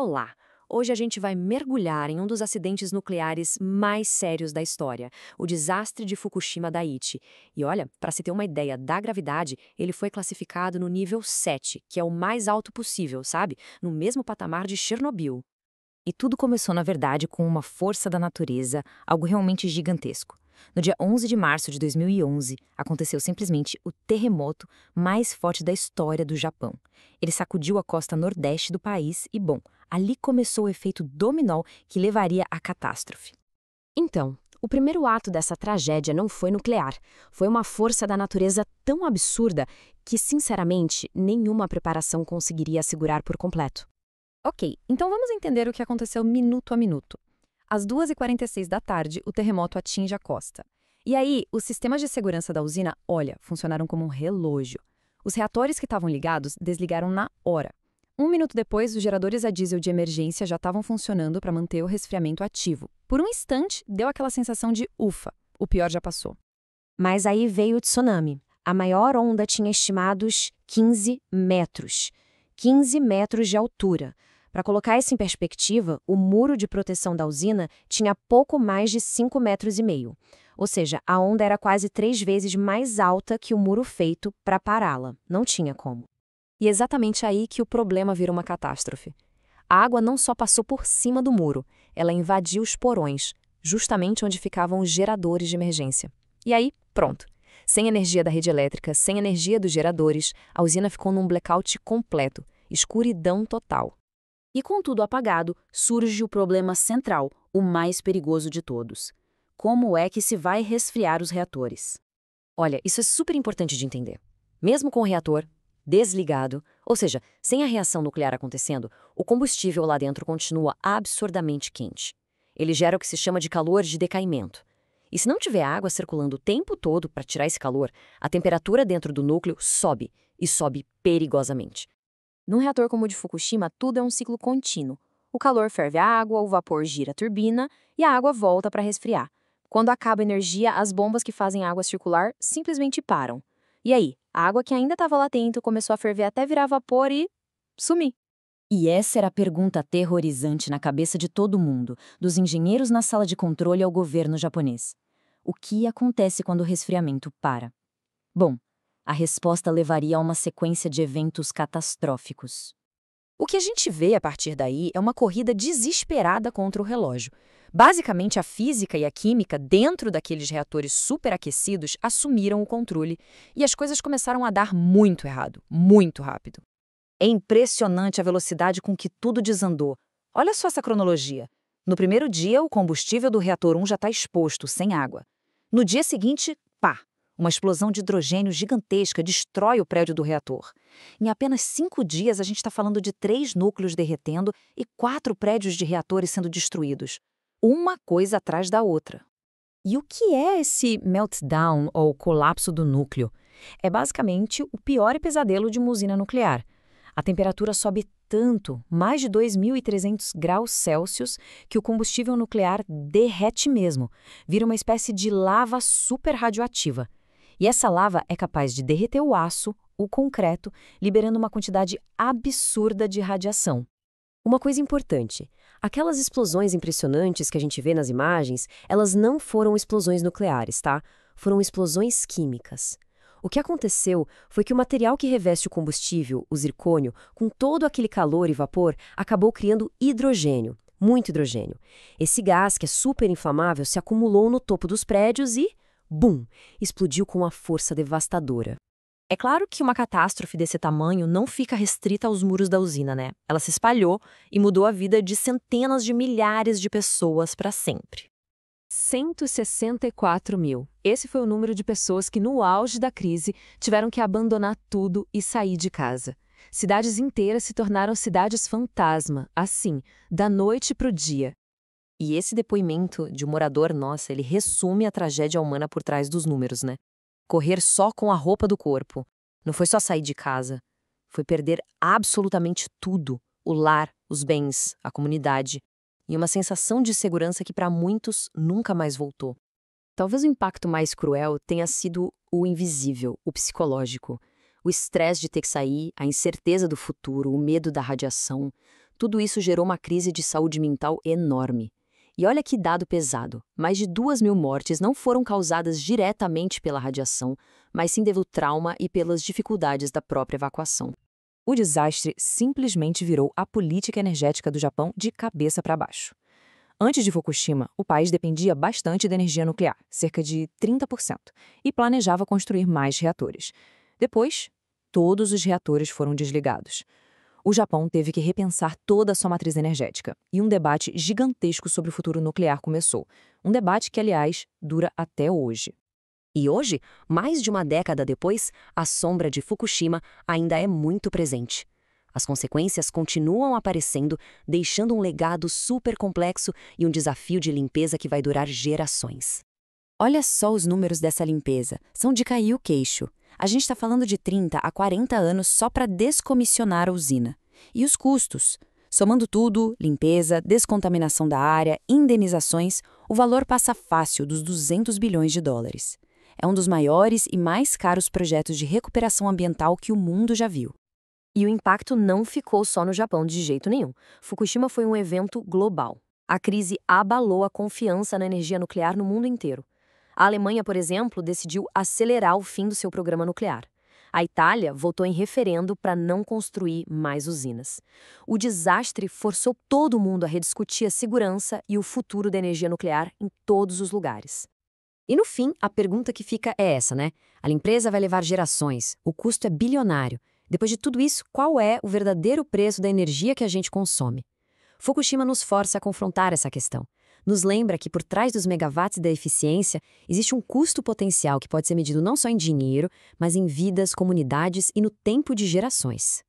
Olá! Hoje a gente vai mergulhar em um dos acidentes nucleares mais sérios da história, o desastre de Fukushima Daiichi. E olha, para se ter uma ideia da gravidade, ele foi classificado no nível 7, que é o mais alto possível, sabe? No mesmo patamar de Chernobyl. E tudo começou, na verdade, com uma força da natureza, algo realmente gigantesco. No dia 11 de março de 2011, aconteceu simplesmente o terremoto mais forte da história do Japão. Ele sacudiu a costa nordeste do país e, bom, ali começou o efeito dominó que levaria à catástrofe. Então, o primeiro ato dessa tragédia não foi nuclear. Foi uma força da natureza tão absurda que, sinceramente, nenhuma preparação conseguiria assegurar por completo. Ok, então vamos entender o que aconteceu minuto a minuto. Às 2h46 da tarde, o terremoto atinge a costa. E aí, os sistemas de segurança da usina, olha, funcionaram como um relógio. Os reatores que estavam ligados desligaram na hora. 1 minuto depois, os geradores a diesel de emergência já estavam funcionando para manter o resfriamento ativo. Por um instante, deu aquela sensação de ufa, o pior já passou. Mas aí veio o tsunami. A maior onda tinha estimados 15 metros. 15 metros de altura. Para colocar isso em perspectiva, o muro de proteção da usina tinha pouco mais de 5,5 metros. Ou seja, a onda era quase 3 vezes mais alta que o muro feito para pará-la. Não tinha como. E é exatamente aí que o problema vira uma catástrofe. A água não só passou por cima do muro, ela invadiu os porões, justamente onde ficavam os geradores de emergência. E aí, pronto. Sem energia da rede elétrica, sem energia dos geradores, a usina ficou num blackout completo, escuridão total. E com tudo apagado, surge o problema central, o mais perigoso de todos. Como é que se vai resfriar os reatores? Olha, isso é super importante de entender. Mesmo com o reator desligado, ou seja, sem a reação nuclear acontecendo, o combustível lá dentro continua absurdamente quente. Ele gera o que se chama de calor de decaimento. E se não tiver água circulando o tempo todo para tirar esse calor, a temperatura dentro do núcleo sobe, e sobe perigosamente. Num reator como o de Fukushima, tudo é um ciclo contínuo. O calor ferve a água, o vapor gira a turbina e a água volta para resfriar. Quando acaba a energia, as bombas que fazem a água circular simplesmente param. E aí, a água que ainda estava lá dentro começou a ferver até virar vapor e sumir. E essa era a pergunta aterrorizante na cabeça de todo mundo, dos engenheiros na sala de controle ao governo japonês. O que acontece quando o resfriamento para? Bom, a resposta levaria a uma sequência de eventos catastróficos. O que a gente vê a partir daí é uma corrida desesperada contra o relógio. Basicamente, a física e a química dentro daqueles reatores superaquecidos assumiram o controle e as coisas começaram a dar muito errado, muito rápido. É impressionante a velocidade com que tudo desandou. Olha só essa cronologia. No primeiro dia, o combustível do reator 1 já está exposto, sem água. No dia seguinte, pá! Uma explosão de hidrogênio gigantesca destrói o prédio do reator. Em apenas 5 dias, a gente está falando de 3 núcleos derretendo e 4 prédios de reatores sendo destruídos. Uma coisa atrás da outra. E o que é esse meltdown ou colapso do núcleo? É basicamente o pior pesadelo de uma usina nuclear. A temperatura sobe tanto, mais de 2.300 graus Celsius, que o combustível nuclear derrete mesmo, vira uma espécie de lava super radioativa. E essa lava é capaz de derreter o aço, o concreto, liberando uma quantidade absurda de radiação. Uma coisa importante, aquelas explosões impressionantes que a gente vê nas imagens, elas não foram explosões nucleares, tá? Foram explosões químicas. O que aconteceu foi que o material que reveste o combustível, o zircônio, com todo aquele calor e vapor, acabou criando hidrogênio, muito hidrogênio. Esse gás, que é super inflamável, se acumulou no topo dos prédios e, bum, explodiu com uma força devastadora. É claro que uma catástrofe desse tamanho não fica restrita aos muros da usina, né? Ela se espalhou e mudou a vida de centenas de milhares de pessoas para sempre. 164 mil. Esse foi o número de pessoas que, no auge da crise, tiveram que abandonar tudo e sair de casa. Cidades inteiras se tornaram cidades fantasma, assim, da noite para o dia. E esse depoimento de um morador, nossa, ele resume a tragédia humana por trás dos números, né? Correr só com a roupa do corpo. Não foi só sair de casa. Foi perder absolutamente tudo. O lar, os bens, a comunidade. E uma sensação de segurança que para muitos nunca mais voltou. Talvez o impacto mais cruel tenha sido o invisível, o psicológico. O estresse de ter que sair, a incerteza do futuro, o medo da radiação. Tudo isso gerou uma crise de saúde mental enorme. E olha que dado pesado, mais de 2.000 mortes não foram causadas diretamente pela radiação, mas sim devido ao trauma e pelas dificuldades da própria evacuação. O desastre simplesmente virou a política energética do Japão de cabeça para baixo. Antes de Fukushima, o país dependia bastante da energia nuclear, cerca de 30%, e planejava construir mais reatores. Depois, todos os reatores foram desligados. O Japão teve que repensar toda a sua matriz energética, e um debate gigantesco sobre o futuro nuclear começou. Um debate que, aliás, dura até hoje. E hoje, mais de uma década depois, a sombra de Fukushima ainda é muito presente. As consequências continuam aparecendo, deixando um legado super complexo e um desafio de limpeza que vai durar gerações. Olha só os números dessa limpeza, são de cair o queixo. A gente está falando de 30 a 40 anos só para descomissionar a usina. E os custos? Somando tudo, limpeza, descontaminação da área, indenizações, o valor passa fácil dos 200 bilhões de dólares. É um dos maiores e mais caros projetos de recuperação ambiental que o mundo já viu. E o impacto não ficou só no Japão de jeito nenhum. Fukushima foi um evento global. A crise abalou a confiança na energia nuclear no mundo inteiro. A Alemanha, por exemplo, decidiu acelerar o fim do seu programa nuclear. A Itália votou em referendo para não construir mais usinas. O desastre forçou todo mundo a rediscutir a segurança e o futuro da energia nuclear em todos os lugares. E no fim, a pergunta que fica é essa, né? A limpeza vai levar gerações, o custo é bilionário. Depois de tudo isso, qual é o verdadeiro preço da energia que a gente consome? Fukushima nos força a confrontar essa questão. Nos lembra que por trás dos megawatts da eficiência existe um custo potencial que pode ser medido não só em dinheiro, mas em vidas, comunidades e no tempo de gerações.